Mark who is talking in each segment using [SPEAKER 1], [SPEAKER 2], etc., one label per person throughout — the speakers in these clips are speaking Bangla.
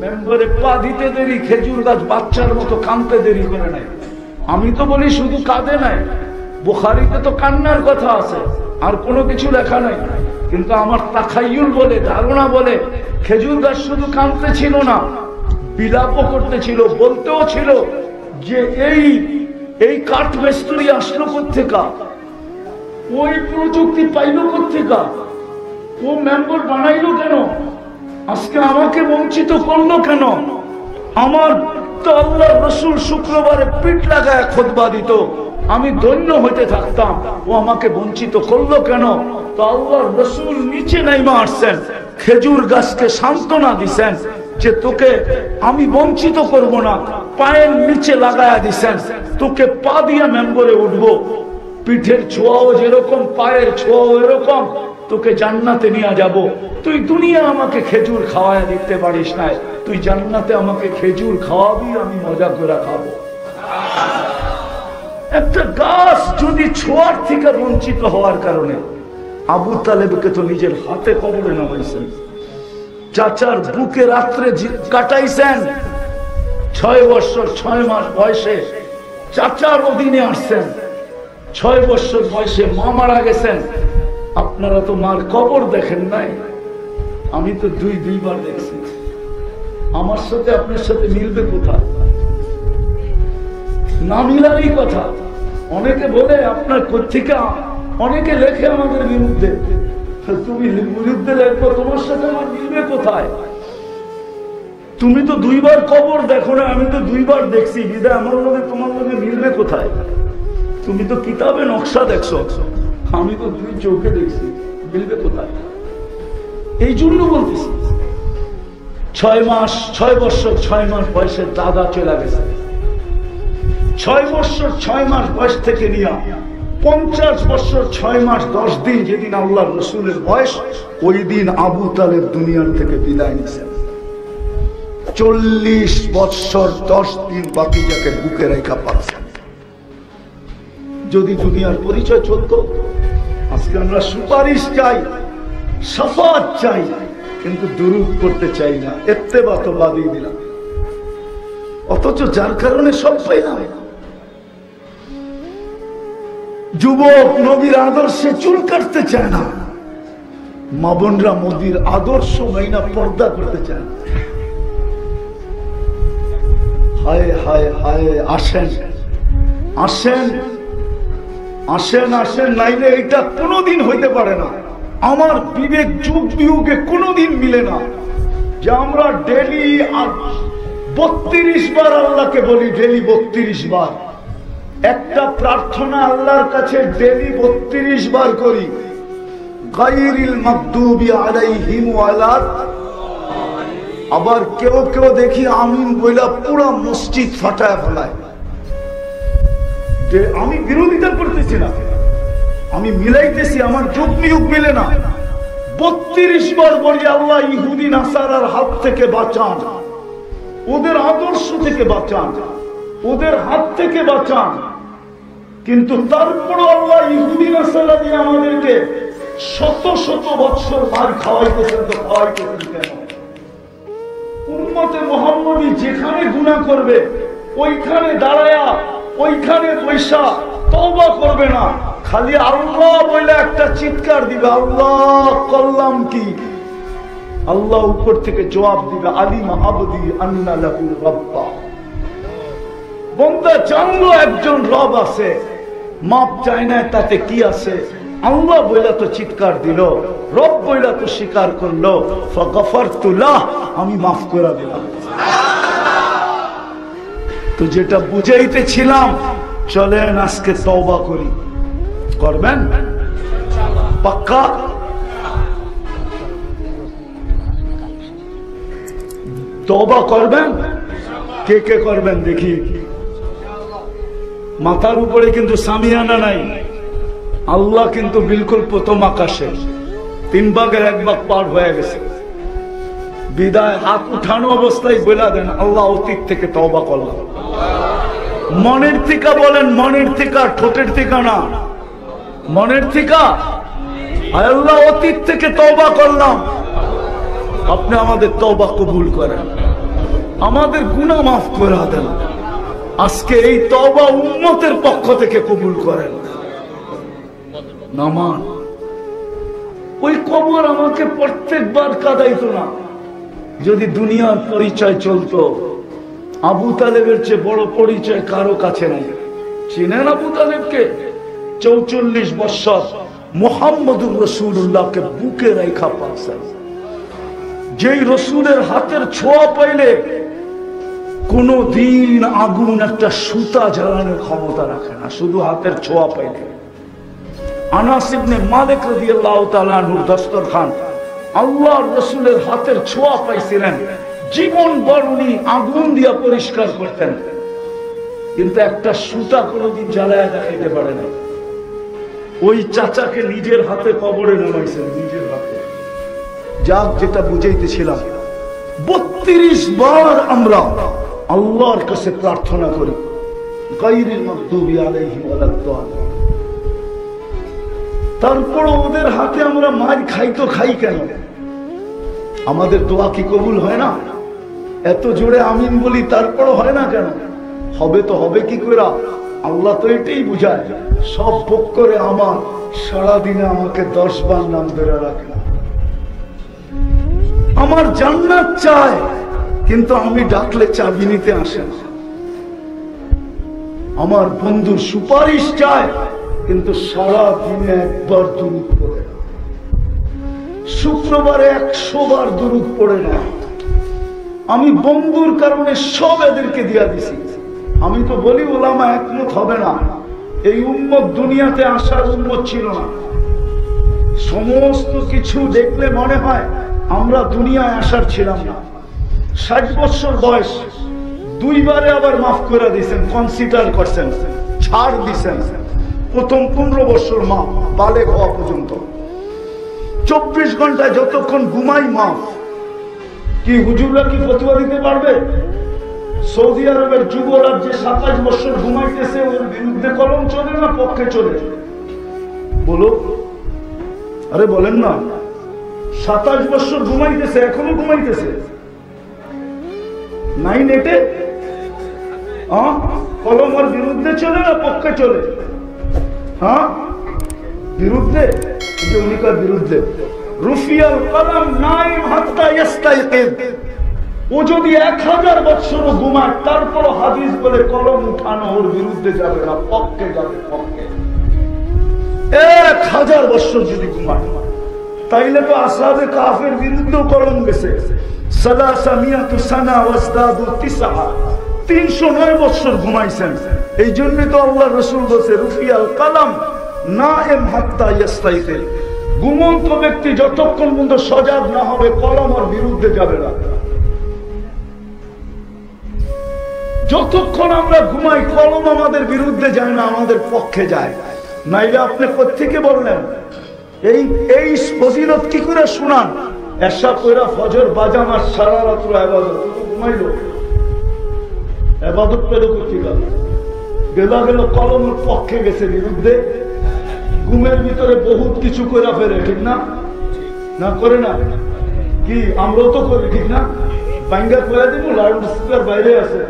[SPEAKER 1] মেম্বারে পা দিতে দেরি, খেজুর গাছ বাচ্চার মতো কাঁদতে দেরি করে নাই। আমি তো বলি শুধু কাঁদে নাই, বুখারীতে তো কান্নার কথা আছে, আর কোনো কিছু লেখা নাই। কিন্তু আমার তাখাইয়ুল বলে, ধারণা বলে, খেজুর গাছ শুধু কাঁদতে ছিল না, বিলাপও করতেছিল, বলতেও ছিল যে এই কাঠ মিস্ত্রি আসলো কোত্থেকা, ওই প্রযুক্তি পাইলো কোত্থেকা, ও মেম্বার বানাইলো কেন, আজকে আমাকে বঞ্চিত করলো কেন। আমার তো আল্লাহ রসুল শুক্রবারে পিঠ লাগায় খুতবা দিত, আমি ধন্য হইতে থাকতাম, ও আমাকে বঞ্চিত করলো কেন। তো আল্লাহ রসুল নিচে নাইমা আসছেন, খেজুর গাছকে সান্ত্বনা দিছেন যে তোকে আমি বঞ্চিত করব না, পায়ের নিচে লাগায়া দিছেন, তোকে পা দিয়ে মেম্বরে উঠবো, পিঠের ছোঁয়াও যেরকম পায়ের ছোঁয়াও এরকম, তোকে জান্নাতে নিয়ে যাব। তুই দুনিয়া আমাকে খেজুর খাওয়ায় দিতে পারিস না, তুই জান্নাতে আমাকে খেজুর খাওয়াবি, আমি মজা করে খাবো। একটা গাছ যদি ছোঁয়ার থেকে বঞ্চিত হওয়ার কারণে, আবু তালেবকে তো নিজের হাতে কবরে নামাইছেন, চাচার বুকে রাত্রে কাটাইছেন, 6 বছর 6 মাস বয়সে চাচার অধীনে আসছেন, 6 বছর বয়সে মা মারা গেছেন। আপনারা তো মার কবর দেখেন নাই, আমি তো দুইবার দেখছি। আমার সাথে আপনার সাথে মিলবে কোথায়? না মিলারই কথা। অনেকে বলে আপনার কোত্থেকে, অনেকে লেখে আমাদের বিরুদ্ধে, তুমি বিরুদ্ধে লেখো, তোমার সাথে আমার মিলবে কোথায়? তুমি তো 2বার কবর দেখো না, আমি তো 2বার দেখছি, বিদায় আমার লোকে তোমার লোকে মিলবে কোথায়? তুমি তো কিতাবে নকশা দেখছো, আমি তো 2 চোখে দেখছি, মিলবে কোথায়? এই জন্য বলতেছি, 6 বছর 6 মাস বয়সে দাদা চলে গেছে। 6 বছর 6 মাস বয়স থেকে নিয়ে 50 বছর 6 মাস 10 দিন যেদিন আল্লাহ রসুলের বয়স, ওই দিন আবু তালেব দুনিয়ার থেকে বিদায় নিয়েছেন। 40 বছর 10 দিন বাকি যাকে বুকে রেখা পাচ্ছেন। যদি দুনিয়ার পরিচয় চলত, আজকে আমরা সুপারিশ চাই, শাফাত চাই, কিন্তু দুরূদ করতে চাই না, ইত্তেবা তো বাদই দিলাম। অথচ যার কারণে সব পাইলাম। যুবক নবীর আদর্শে চুল কাটতে চায় না, মা বোনরা মোদির আদর্শ মাইনা পর্দা করতে চায় না। হায় হায় হায়, আসেন আসেন আসেন আসেন, নাইলে এটা কোনোদিন হইতে পারে না। আমার বিবেক যুগ বিয়োগে কোনোদিন মিলে না যে আমরা ডেলি 32 বার আল্লাহকে বলি, ডেলি 32 বার একটা প্রার্থনা আল্লাহর কাছে ডেলি 32 বার করি, গায়রিল মাগদুবি আলাইহিম ওয়ালা। আবার কেউ কেউ দেখি আমিন বইলা পুরা মসজিদ ফাটায় ফেলায়। যে আমি বিরোধিতা করতেছি না, আমি মিলাইতেছি, আমার যুগ বিয়োগ মিলে না। 32 বার বলি আল্লাহ ইহুদি নাসারার হাত থেকে বাঁচান, ওদের আদর্শ থেকে বাঁচান, ওদের হাত থেকে বাঁচান। কিন্তু তারপর আল্লাহ ইহুদি নাসারা দিয়ে আমাদেরকে শত শত বছর মার খাওয়াইতেছেন। তো খাওয়াইতেছেন কেন? উম্মতে মুহাম্মদী যেখানে গুনাহ করবে ওইখানে দাঁড়ায়া, ওইখানে পয়সা তওবা করবে না, খালি আল্লাহ বলে একটা চিৎকার দিবে, আল্লাহ করলাম কি? আল্লাহ উপর থেকে জবাব দিবে, আলিমা আবদি আন্না লাহু রাব্বা। বান্দা জানলো একজন রব আছে, মাপ চায় না, তাতে কি আছে? আল্লাহ বইলা তো চিৎকার দিল, রব বইলা তো স্বীকার করলো, ফাগফারতু লাহ, আমি মাফ করে দিলাম। তো যেটা বুঝাইতেছিলাম, চলেন আজকে তওবা করি। করবেন পাক্কা? তওবা করবেন? কে কে করবেন দেখি? মাথার উপরে কিন্তু সামিয়ানা নাই, আল্লাহ কিন্তু বিলকুল প্রথম আকাশে, 3 ভাগের 1 ভাগ পার হয়ে গেছে। বিদায় হাত উঠানো অবস্থায় বলে দেন, আল্লাহ অতীত থেকে তওবা করলাম। মনের থেকে বলেন, মনের থেকে, ঠোঁটের থেকে না, মনের থেকে। আল্লাহ অতীত থেকে তওবা করলাম, আপনি আমাদের তওবা কবুল করেন। আমাদের গুনাহ মাফ করে দেন। আজকে এই তওবা উম্মতের পক্ষ থেকে কবুল করেন। নামান ওই কবর আমাকে প্রত্যেকবার কাঁদাইতো না। যদি দুনিয়ার পরিচয় চলতো, আবু তালেবের চেয়ে বড় পরিচয় কারো কাছে নেই। চিনেন আবু তালেবকে? ৪৪ বছর মুহাম্মদুর রাসূলুল্লাহকে বুকে রেখা পাচ্ছেন। যেই রসুলের হাতের ছোঁয়া পাইলে কোন দিন আগুন একটা সুতা জ্বালানোর ক্ষমতা রাখে না, শুধু হাতের ছোঁয়া পাইলে। আনাস ইবনে মালিক রাদিয়াল্লাহু তাআলা আনহুর দস্তরখান আল্লাহর রসুলের হাতের ছোঁয়া পাইছিলেন, জীবন বরণী আগুন দিয়া পরিষ্কার করতেন, কিন্তু একটা সুতা কোনদিন জ্বালায় দেখাইতে পারে না। ওই চাচাকে নিজের হাতে কবরে নামাইছেন, নিজের হাতে। যাক, যেটা বুঝাইতেছিলাম, ৩২ বার আমরা আল্লাহর কাছে প্রার্থনা করি, গায়রিল মাগদুবি আলাইহিম ওয়ালাদ-দাল্লিন। তারপর ওদের হাতে আমরা মার খাই তো খাই কেন? আমাদের দোয়া কি কবুল হয় না? এত জোরে আমিন বলি, তারপরও হয় না কেন? হবে তো হবে কি করে? আল্লাহ তো এটাই বুঝায়, সব ভোগ করে আমার, সারাদিনে আমাকে 10 বার নাম ধরে রাখে। আমার জান্নাত চায়, কিন্তু আমি ডাকলে চাবি নিতে আসে না। আমার বন্ধুর সুপারিশ চায়, কিন্তু সারা দিনে একবার দুরূদ পড়ে না। শুক্রবারে 100 বার দুরূদ পড়ে না। আমি বন্ধুর কারণে সব এদেরকে দিয়া দিছি। আমি তো বলি ওলামা একমত হবে না, এই উম্মত দুনিয়াতে আসার উম্মত ছিল না। সমস্ত কিছু দেখলে মনে হয় আমরা দুনিয়ায় আসার ছিলাম না। 60 বছর বয়স, 2 বারে আবার মাফ করে দিয়েছেন, কনসিডার করছেন, ছাড় দিছেন। প্রথম 15 বছর মা বালেগ হওয়া পর্যন্ত 24 ঘন্টায় যতক্ষণ ঘুমাই মাফ। কি হুজুররা কি ফতোয়া দিতে পারবে? সৌদি আরবের যুবরাজ যে 27 বছর ঘুমাইতেছে, ওর বিরুদ্ধে কলম চলে না পক্ষে চলে? বলো, আরে বলেন না। 27 বছর ঘুমাইতেছে, এখনো ঘুমাইতেছে। 9-8 কলম ওর বিরুদ্ধে চলে না পক্ষে চলে? হ্যাঁ, বিরুদ্ধে। উনিকার বিরুদ্ধে। রুফিয়াল কলম নাইম হাত্তা ইস্তাইকিদ। ও যদি 1000 বছরও ঘুমায়, তারপর হাদিস বলে কলম উঠানো ওর বিরুদ্ধে যাবে না, পক্ষে যাবে, পক্ষে। 1000 বছর যদি ঘুমায়, তাইলে তো আসহাবে কাফের বিরুদ্ধেও কলম গেছে। 309 বছর ঘুমাইছেন। এই জন্য তো আল্লাহ রাসূল বলেছে রুফিয়াল কলম নাইম হাত্তা ইস্তাইকিদ। ঘুমন্ত ব্যক্তি যতক্ষণ পর্যন্ত সজাগ না হবে, কলম ওর বিরুদ্ধে যাবে না। যতক্ষণ আমরা ঘুমাই, কলম আমাদের বিরুদ্ধে যায় না, আমাদের পক্ষে যায়। নাইলে আপনি কোত্থেকে বললেন? এই ফজিলত কি করে শুনান? এশা কইরা ফজর বাজান আর সারা রাত ইবাদত, ঘুমাইল, ইবাদত পেল কোথেকে? গেল কলমের পক্ষে গেছে, বিরুদ্ধে। ঘুমের ভিতরে বহুত কিছু করে ফেলে, ঠিক না? না করে না? কি আমরাও তো করি, ঠিক না? বাঙ্গা করে দিব, লাউড স্পিকার বাইরে আছে।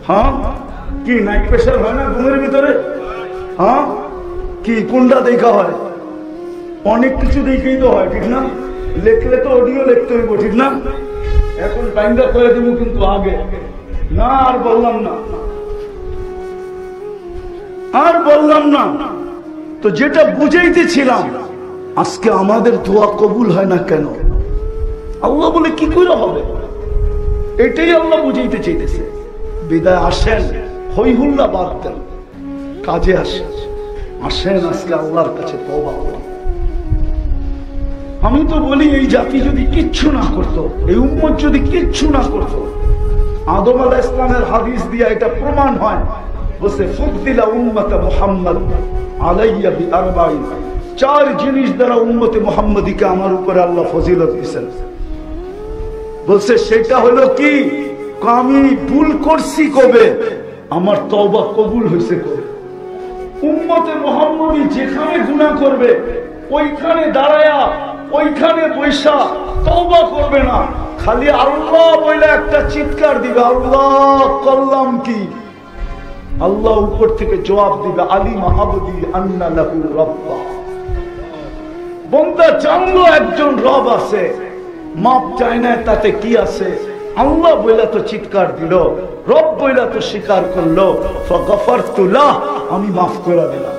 [SPEAKER 1] হ্যাঁ, কি নাইট প্রেশার হয় না ঘুমের ভিতরে? হ্যাঁ, কি কোনটা দেখা হয়? অনেক কিছু দেখেই তো হয়, ঠিক না? লেখলে তো অডিও লিখতে হইব, ঠিক না? এখন বাঙ্গা করে দিব, কিন্তু আগে না। আর বললাম না, আর বললাম না। তো যেটা বুঝাইতেছিলাম, আজকে আমাদের দোয়া কবুল হয় না কেন? আল্লাহ বলে কি করে হবে? এটাই আল্লাহ বুঝাইতে চাইতেছে। বিদায় আসেন, হই হুল্লা বাদ দেন, কাজে আসেন। আসেন আজকে আল্লাহর কাছে তওবা করুন। আমি তো বলি, এই জাতি যদি কিচ্ছু না করতো, এই উম্মত যদি কিচ্ছু না করতো, আদম আলাইহিস সালামের হাদিস দিয়ে এটা প্রমাণ হয়। বলছে ফুদ্দিলা উম্মতে মুহাম্মদ আলাইয়া বিআরবাইন। 4 জিনিস দ্বারা উম্মতে মুহাম্মদীকে আমার উপরে আল্লাহ ফজিলত দিয়েছেন। বলছে সেটা হলো কি? আমি ভুল করছি কবে? আমার তওবা কবুল হয়েছে কবে? উম্মতে মুহাম্মদী যেখানে গুনাহ করবে, ওইখানে দাঁড়ায়া, ওইখানে বৈশা তওবা করবে না, খালি আল্লাহ বলে একটা চিৎকার দিবে, আল্লাহ করলাম কি? আল্লাহ উপর থেকে জবাব দিবে, আলিমা আবদি আন্না লাহু রাব্বা। বান্দা জানলো একজন রব আছে, মাপ চায় না, তাতে কি আছে? আল্লাহ বইলা তো চিৎকার দিল, রব বইলা তো স্বীকার করলো, ফাগফারতু লাহ, আমি মাফ করে দিলাম।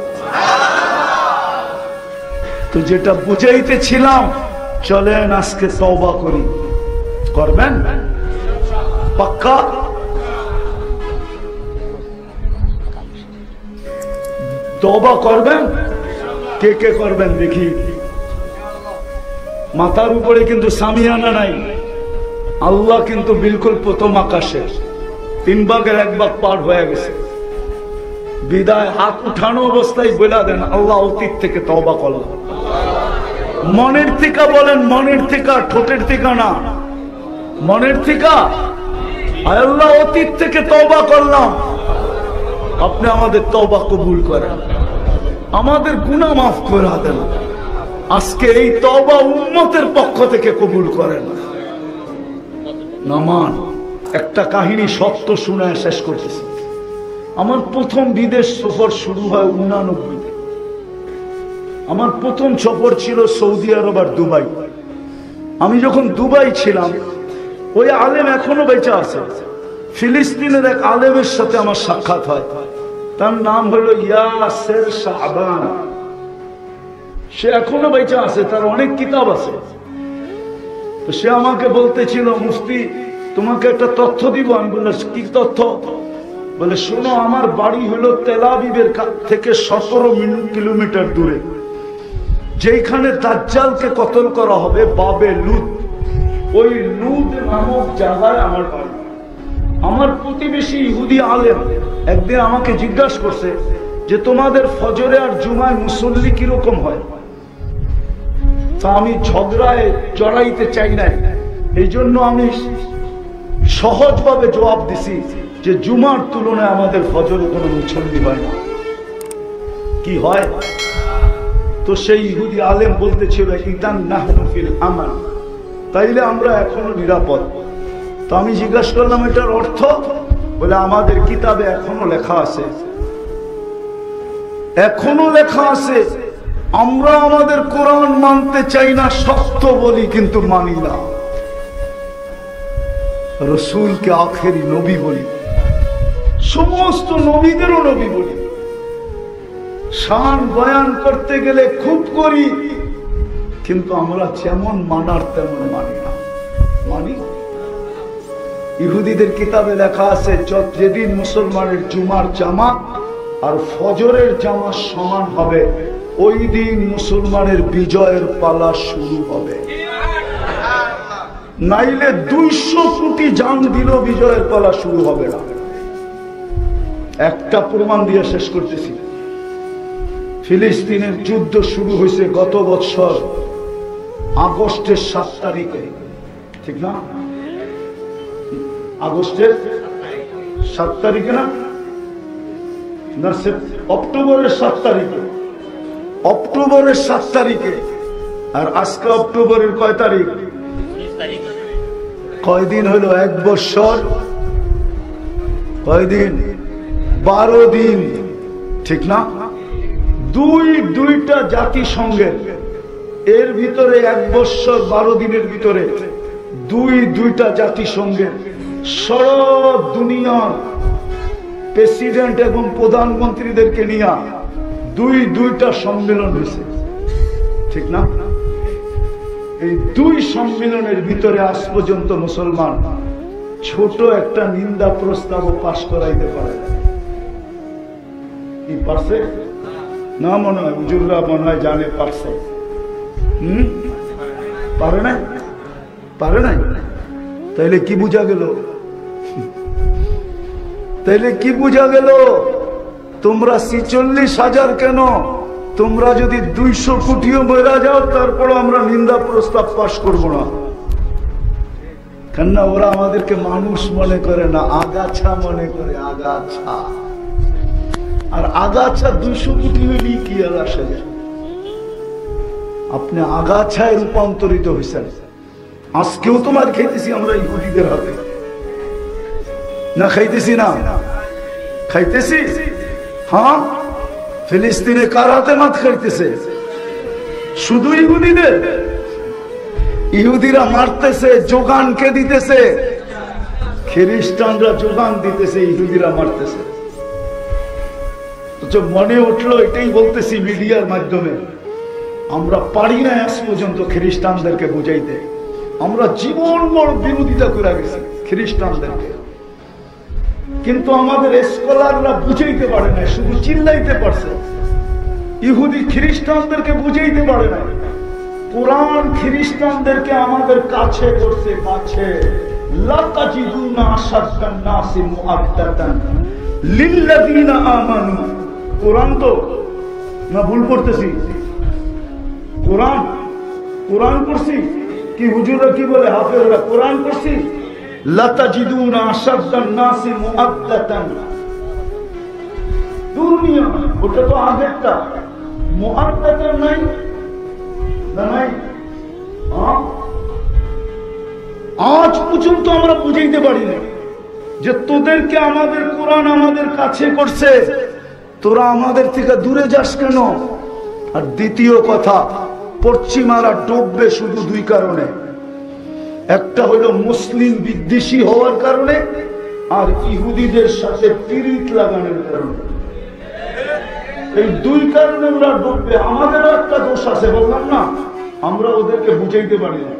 [SPEAKER 1] তো যেটা বুঝাইতেছিলাম, চলেন আজকে তওবা করি। করবেন পাক্কা? তওবা করবেন? কে কে করবেন দেখি? মাথার উপরে কিন্তু সামিয়ানা নাই, আল্লাহ কিন্তু বিলকুল প্রথম আকাশে, 3 ভাগের 1 ভাগ পার হয়ে গেছে। বিদায় হাত উঠানো অবস্থায় বলে দেন, আল্লাহ অতীত থেকে তওবা করলাম। মনের থেকে বলেন, মনের থেকে, ঠোঁটের থেকে না, মনের থেকে। আল্লাহ অতীত থেকে তওবা করলাম, আপনি আমাদের তওবা কবুল করেন, আমাদের গুনাহ মাফ করে দেন। আজকে এই তওবা উম্মতের পক্ষ থেকে কবুল করেন। নামান একটা কাহিনী সত্য শুনে শেষ করতেছি। আমার প্রথম বিদেশ সফর শুরু হয় 89। আমার প্রথম সফর ছিল সৌদি আরব আর দুবাই। আমি যখন দুবাই ছিলাম, ওই আলেম এখনো বেঁচে আছে, ফিলিস্তিনের এক আলেমের সাথে আমার সাক্ষাৎ হয়। তার নাম হলো ইয়াসের শাহবান। সে এখনো বেঁচে আছে, তার অনেক কিতাব আছে। তো সে আমাকে বলতেছিল, মুফতি তোমাকে একটা তথ্য দিব। আমি বললাম, কি তথ্য? বলে, শোনো, আমার বাড়ি হলো তেল আবিবের থেকে 17 কিলোমিটার দূরে, যেখানে দাজ্জালকে কতল করা হবে, বাবে লুদ, ওই লুদ নামক জায়গায় আমার বাড়ি। আমার প্রতিবেশী ইহুদি আলেম একদিন আমাকে জিজ্ঞাসা করছে যে তোমাদের ফজরে আর জুমায় মুসল্লি কিরকম হয়? তা আমি ঝগড়ায় জড়াইতে চাই না, এই জন্য আমি সহজভাবে জবাব দিছি যে জুমার তুলনায় আমাদের ফজরে কোনো মুসল্লি হয় না। কি হয়? তো সেই ইহুদি আলেম বলতেছিল, ইদান নাহনু ফিল আমান, তাইলে আমরা এখনো নিরাপদ। তো আমি জিজ্ঞাসা করলাম, এটার অর্থ? বলে, আমাদের কিতাবে এখনো লেখা আছে, এখনো লেখা আছে, আমরা আমাদের কোরআন মানতে চাই না, সত্য বলি কিন্তু মানি না, রসুলকে আখেরি নবী বলি, সমস্ত নবীদেরও নবী বলি, শান বয়ান করতে গেলে খুব করি, কিন্তু আমরা যেমন মানার তেমন মানি না। মানি? ইহুদিদের কিতাবে লেখা আছে, যেদিন মুসলমানের জুমার জামা আর ফজরের জামা সমান হবে, ওই দিন মুসলমানের বিজয়ের পালা শুরু হবে। নাইলে 200 কোটি জান দিল, বিজয়ের পালা শুরু হবে না। একটা প্রমাণ দিয়ে শেষ করতেছি। ফিলিস্তিনের যুদ্ধ শুরু হয়েছে গত বছর আগস্টের 7 তারিখে, ঠিক না? আগস্টের 7 তারিখে না, অক্টোবরের 7 তারিখে, অক্টোবরের 7 তারিখে। আর আজকে অক্টোবরের কয় তারিখ? কয়দিন হলো? 1 বছর। কয়দিন? 12 দিন, ঠিক না? দুইটা জাতিসংঘের, এর ভিতরে 1 বছর 12 দিনের ভিতরে দুইটা জাতিসংঘের সারা দুনিয়ার প্রেসিডেন্ট এবং প্রধানমন্ত্রীদেরকে নিয়ে দুইটা সম্মেলন হয়েছে, ঠিক না? এই 2 সম্মেলনের ভিতরে আজ পর্যন্ত মুসলমান ছোট একটা নিন্দা প্রস্তাব পাশ করাইতে পারে কি পারছে? না, মনে হয় হুজুররা মনে হয় জানে পারছে। পারে নাই? পারে নাই? তাইলে কি বুঝা গেল? তাইলে কি বুঝা গেল? তোমরা 46,000 কেন, তোমরা যদি 200 কোটিও মরা যাও, তারপর আমরা নিন্দা প্রস্তাব পাশ করব না। কেননা ওরা আমাদেরকে মানুষ মনে করে না, আগাছা মনে করে, আগাছা। আর আগাছা 200 কোটি হইলে কি আর আসে যায়? আপনি আগাছায় রূপান্তরিত হয়েছেন। আজকেও তোমার খেতেছি আমরা ইহুদিদের হাতে, না খাইতেছি না? খাইতেছি। হ্যাঁ, ফিলিস্তিনে কার হাতে মাছ খাইতেছে? শুধু ইহুদিদের? ইহুদিরা মারতেছে, যোগান কে দিতেছে? খ্রিস্টানরা যোগান দিতেছে, ইহুদিরা মারতেছে। মনে উঠলো, এটাই বলতেছি মিডিয়ার মাধ্যমে, আমরা পারি না আজ পর্যন্ত খ্রিস্টানদেরকে বুঝাইতে। আমরা জীবন বড় বিরোধিতা করে গেছি খ্রিস্টানদেরকে, কিন্তু আমাদের স্কলাররা বুঝাইতে পারে না, শুধু চিল্লাইতে পারছে। ইহুদি খ্রিস্টানদেরকে বুঝাইতে পারে না। কোরআন খ্রিস্টানদেরকে আমাদের কাছে করছে, কাছে। লাতাজিদুনা আশাদ্দান নাসি মুআদ্দাতান লিল্লাযিনা আমানু। কোরআন তো না ভুল করতেছি? কোরআন কোরআন করছি কি? হুজুররা কি বলে, হাফেজরা কোরআন করছি। লাতাজিদুনা আশাদ্দান নাসি মুআদ্দাতান, দুনিয়া ওটা তো আগেরটা। মুআদ্দাতান নাই না? নাই। আজ পর্যন্ত আমরা বুঝাইতে পারি না যে তোদেরকে আমাদের কোরআন আমাদের কাছে করছে, তোরা আমাদের থেকে দূরে যাস কেন? আর দ্বিতীয় কথা, পশ্চিমারা ডুববে শুধু দুই কারণে। একটা হলো মুসলিম বিদ্বেষী হওয়ার কারণে, আর ইহুদিদের সাথে পিরিত লাগানোর কারণে। এই দুই কারণে ওরা ডুববে। আমাদেরও একটা দোষ আছে, বললাম না, আমরা ওদেরকে বুঝাইতে পারি না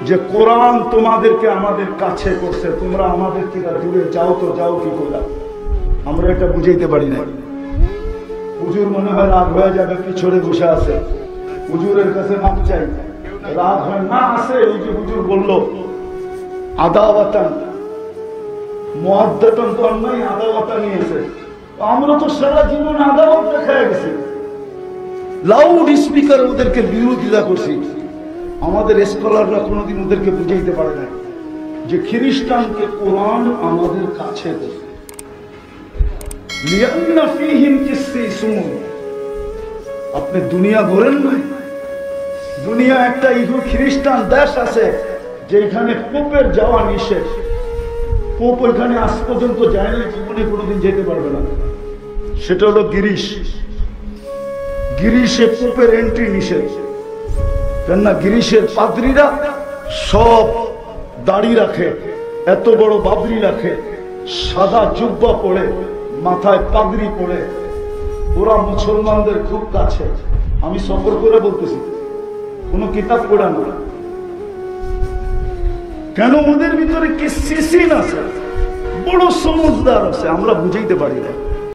[SPEAKER 1] যে কোরআন তোমাদেরকে আমাদের কাছে করছে, তোমরা আমাদের থেকে দূরে যাও। তো যাও কি করে? আমরা এটা বুঝাইতে পারি না। হুজুর মনে হয় রাগ হয়ে যাবে, পিছনে বসে আছে, হুজুরের কাছে মাপ চাই। রাগ হয় না? আছে। এই যে হুজুর বললো আদাওয়াতান মুআদ্দাতান, তো নয়, আদাওয়াতান নিয়েছে। আমরা তো সারা জীবন আদাওয়াত দেখায় গেছি, লাউড স্পিকার ওদেরকে বিরোধিতা করছি। আমাদের স্কলাররা কোনোদিন ওদেরকে বুঝাইতে পারে না যে খ্রিস্টানকে কোরআন আমাদের কাছে করছে। আপনি দুনিয়া ঘোরেন না? দুনিয়া একটা ইহু খ্রিস্টান দেশ আছে যেখানে পোপের যাওয়া নিষেধ। পোপ ওইখানে আজ পর্যন্ত যায় না, জীবনে কোনোদিন যেতে পারবে না। সেটা হলো গিরিশ। গিরিশে পোপের এন্ট্রি নিষেধ। কেননা গিরিশের পাদ্রীরা সব দাড়ি রাখে, এত বড় বাবরি রাখে, সাদা জুব্বা পরে, মাথায় পাগড়ি পরে। ওরা মুসলমানদের খুব কাছে। আমি সফর করে বলতেছি, কোনো কিতাব পড়া না। কেন? ওদের ভিতরে কি সিসিন আছে, বড় সমজদার আছে, আমরা বুঝাইতে পারি না।